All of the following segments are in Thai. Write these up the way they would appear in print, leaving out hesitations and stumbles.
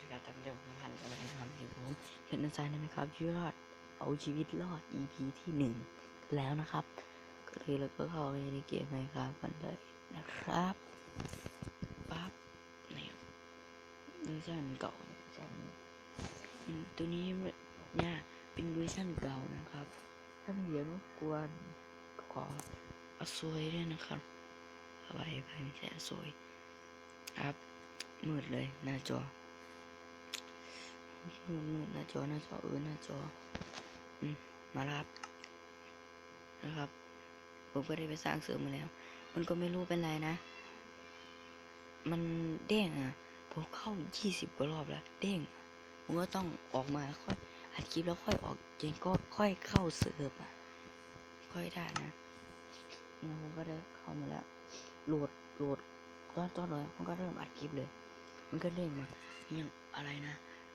สกัดตั้งเดิมพันกันเลยนะครับที่ผมเห็นในใจนะครับชีวิตรอดเอาชีวิตรอด EP ที่1แล้วนะครับก็เลยเราก็เข้าไปในเกมไหมครับกันเลยนะครับปั๊บเนี่ยเวอร์ชันเก่าตัวนี้เนี่ยเป็นเวอร์ชันเก่านะครับถ้าไม่เดี๋ยวรบกวนขอเอาซวยด้วยนะครับเอาไว้ไม่ใช่ซวยครับมืดเลยหน้าจอหน้าจอหน้าจอมารับนะครับผมก็ได้ไปสร้างเสริมมาแล้วมันก็ไม่รู้เป็นไรนะมันเด้งผมเข้า20กว่ารอบแล้วเด้งผมก็ต้องออกมาค่อยอัดคลิปแล้วค่อยออกจริงก็ค่อยเข้าเสิร์ฟค่อยได้นะผมก็ได้เข้ามาแล้วโหลดตอนเลยมันก็เริ่มอัดคลิปเลยมันก็เด้งมาอย่างอะไรนะ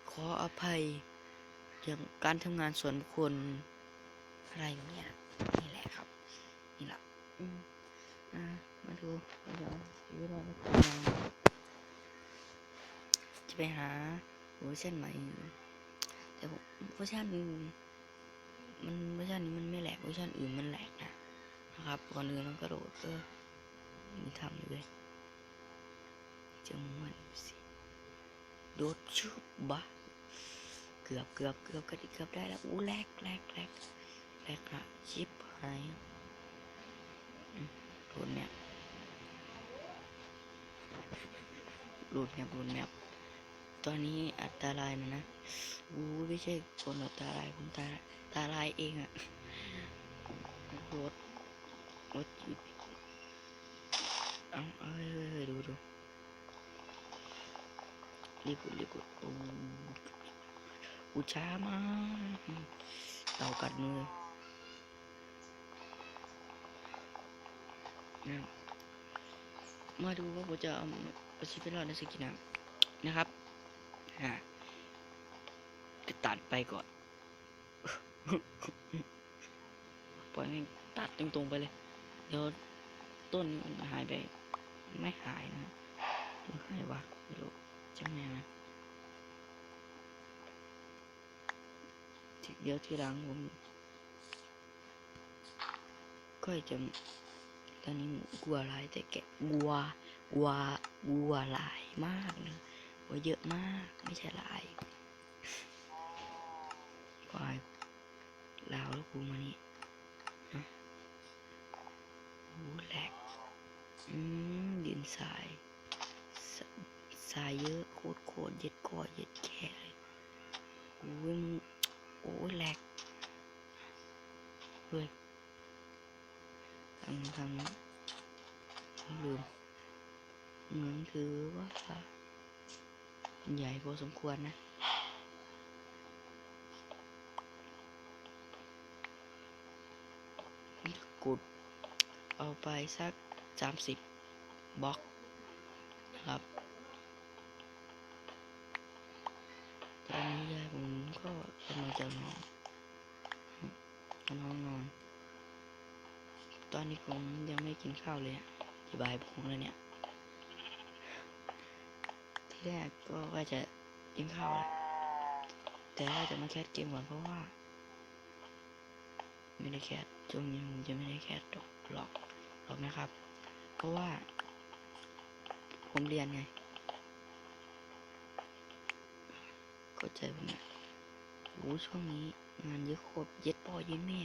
ขออภัยอย่างการทำงานส่วนบุคคลอะไรอย่างเงี้ยนี่แหละครับนี่แหละมาดูเดี๋ยวชีวิตเราจะไปหาเวอร์ชันใหม่แต่เวอร์ชันนี้มันเวอร์ชันนี้มันไม่แหลกเวอร์ชันอื่นมันแหลกนะครับก่อนอื่นเราก็โดดมีทำเลยจังหวะสิโดดชุบบะเกือบได้แล้วแลกอะชิปหายโดนแมปหลุดแมปตอนนี้อันตรายนะไม่ใช่คนอันตรายผมตาลายเองอะรถดูรีบช้ามากเต่ากัดมือมาดูว่าผมจะเอาชีวิตรอดในสกินนะครับจะตัดไปก่อนปล่อยให้ตัดตรงไปเลยเดี๋ยวต้นมันหายไปไม่หายนะหรือหายวะไม่รู้จังไงนะเดี๋ยวทีหลังผมก็จะตอนนี้กลัวลายแต่แกะกลัวลายมากนะกลัวเยอะมากไม่ใช่ลายควายลาวแล้วกูมานี่แหลกดินทรายเยอะโคตรเย็ดแค่เลยแหลกเฮ้ยทางลืมเหมือนคือว่าใหญ่พอสมควรนะกุดเอาไปสัก30บล็อกนะครับตอนนี้ยายผมก็กำลังจะนอนตอนนี้ผมยังไม่กินข้าวเลยที่บ่ายโมงแล้วเนี่ยที่แรกก็ว่าจะกินข้าวแต่ว่าจะมาแคสเกมก่อนเพราะว่าไม่ได้แคสช่วงนี้ผมจะไม่ได้แคสหรอกนะครับเพราะว่าผมเรียนไงเข้าใจผมนะช่วงนี้งานเยอะโคตรเย็ดพ่อเย็ดแม่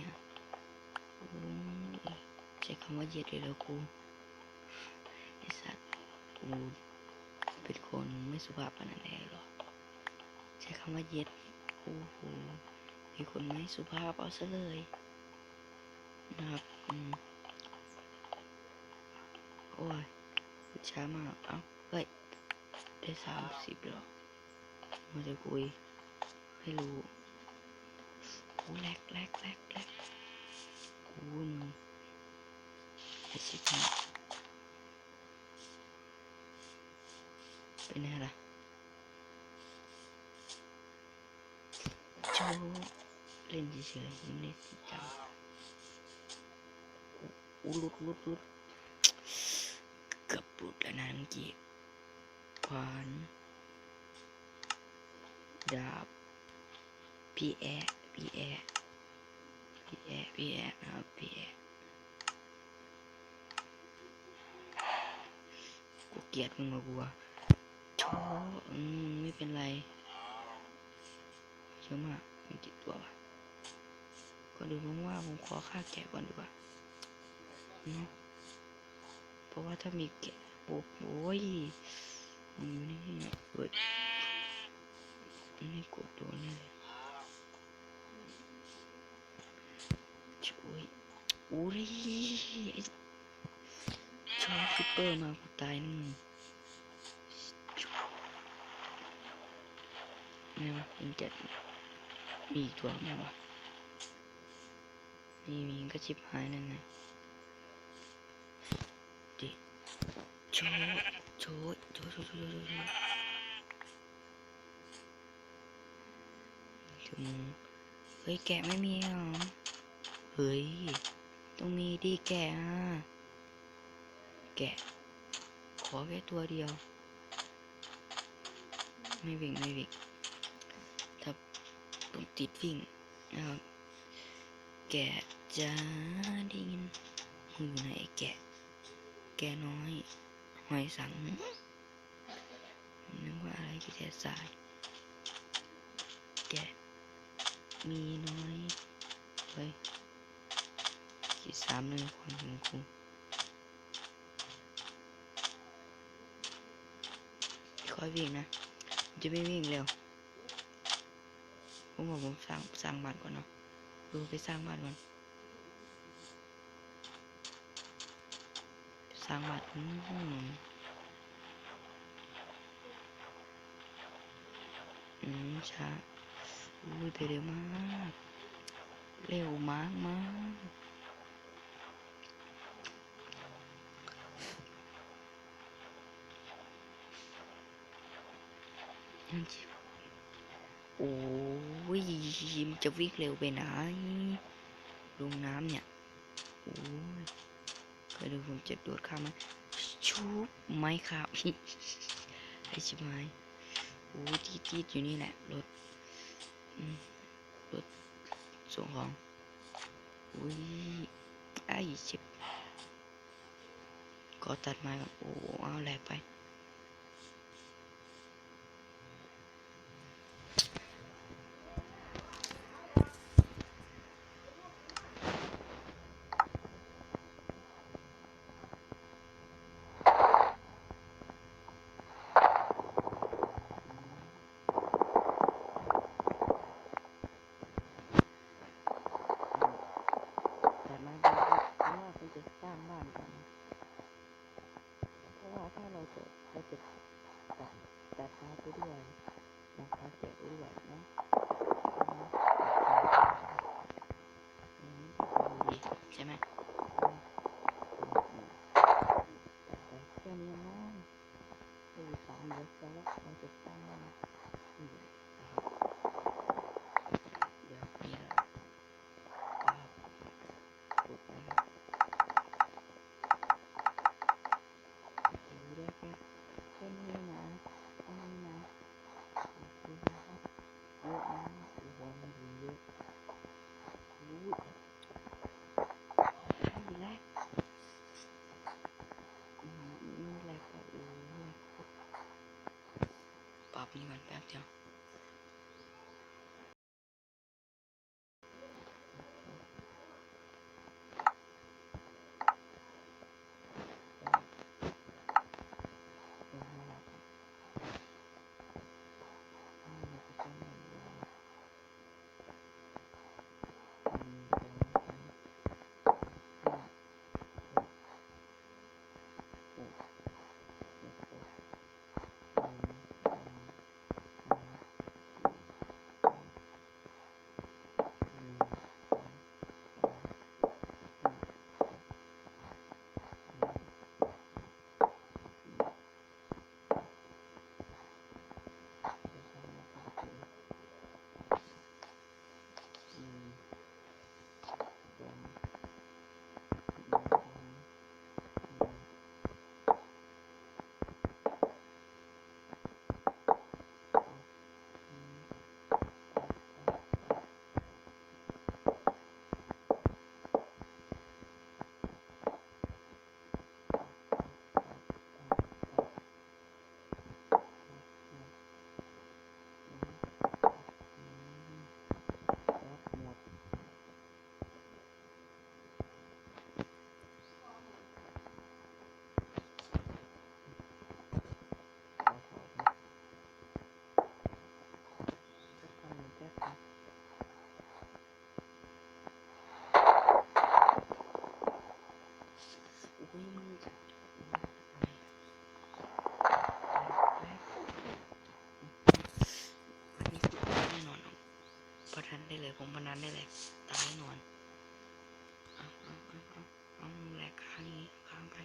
ใช้คำว่าเย็ดเลยแล้วกูไอ้สัตว์กูเป็นคนไม่สุภาพขนาดไหนหรอใช้คำว่าเย็ดเป็นคนไม่สุภาพเอาซะเลยนะครับโอ้ยช้ามากเฮ้ยได้30แล้วมันจะคุยให้รู้แลกไอ้ชิบะเป็นไงล่ะโชว์เล่นเฉยๆไม่ได้จริงจังลุดเกือบหลุดแล้วนะเมื่อกี้ขวาน ดาบพี่แอะพี่แอะพี่แอะพี่แอะนะครับพี่แอะกูเกลียดมึงมากูอะโชไม่เป็นไรเยอะมากมีกี่ตัววะก็ดูว่าผมขอฆ่าแกะก่อนดีกว่าเนาะเพราะว่าถ้ามีแกะปุ๊บโอ้ยมันอยู่นี่เฮ้ยนี่กดโดนเลยช่วยอุ้ยชอบซูเปอร์มากูตายนึงไงวะยังจะมีอีกตัวไหมวะมีก็ชิบหายนั่นไงดิโชว์โชว์โชว์โชว์โชว์โชว์ถึงเฮ้ยแกะไม่มีหรอเฮ้ยต้องมีดิแกะแกะขอแค่ตัวเดียวไม่วิ่งถ้าผมติดวิ่งนะครับแกะจะได้ยินมึงอยู่ไหนแกะน้อยหอยสังนึกว่าอะไรที่แท้สายแกะมีน้อยเฮ้ยที่3เลยความของกูค่อยวิ่งนะจะไม่วิ่งเร็วผมบอกผมสร้างบ้านก่อนเนาะดูไปสร้างบ้านก่อนสร้างบ้านช้าอุ้ยไปเร็วมากเร็วมากนั่นจิโอ้ยมันจะวิ่งเร็วไปไหนลงน้ำเนี่ยโอ้ยเคยดูผมจะโดดข้ามมันชุบไม่ครับ ไอชิบหายโอ้ยทีอยู่นี่แหละรถรถส่งของอุ้ยไอชิบก็ตัดไม้ก่อนโอ้เอาแหลกไปตัดไม้ไปเพราะว่าคุณจะสร้างบ้านก่อนเพราะว่าถ้าเราจะตัดไม้ไปด้วยนะคะเก็บไว้ด้วยนะใช่ไหมแค่นี้นะ3 เดือนแล้วเราจะสร้างบ้านเดี๋ยวนี่แหละกดไปครับดูได้แค่นี้นะแค่นี้นะดูนะครับเยอะนะโอ้โหมันเยอะอุ้ยไม่แรกไม่แรกก็ปรับนี่ก่อนแป๊บเดียว พนันได้เลยผมพนันได้เลยตายแน่นอนเอาแหลกค้างนี้ค้างไป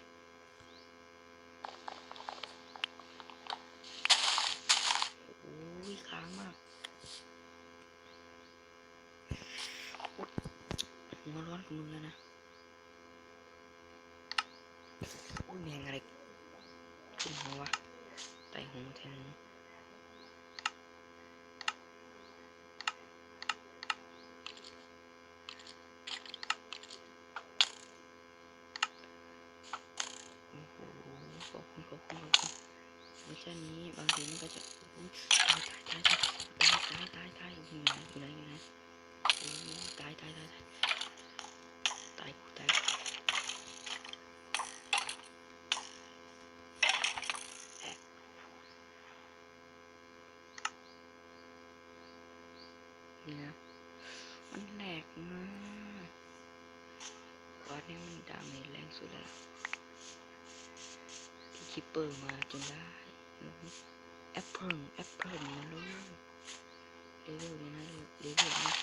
โอ้ยค้างมากหัวร้อนกับมึงแล้วนะอุ้ยแมงอะไรขึ้นหัววะไต่หูแทงหูโอ้โหขอบคุณไม่ใช่นี้บางทีมันก็จะตายอยู่ไหนตายกูตายนี่นะมันแหลกมากก้อนนี้มันดาเมจแรงสุดแล้วที่คิปเปอร์มาจนได้แอปเปิลมาลูกเลเวลนี้นะเลเวลนี้2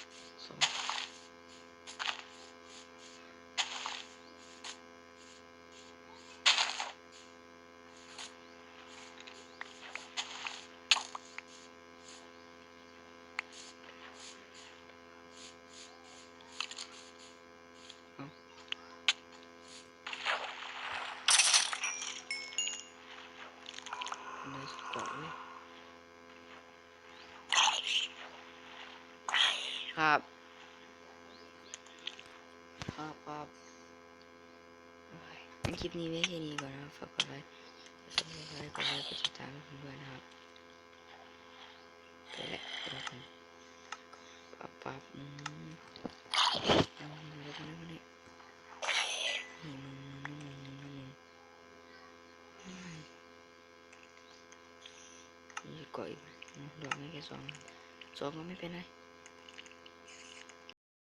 เลยเกาะเว้ยครับงั้นคลิปนี้ไว้แค่นี้ก่อนนะครับฝากกดไลค์กดติดตามให้ผมด้วยนะครับไปแล้วเดี๋ยวผมปั๊บแล้วก็นี่นี่เกาะอีกดอกไม่แค่2ก็ไม่เป็นไร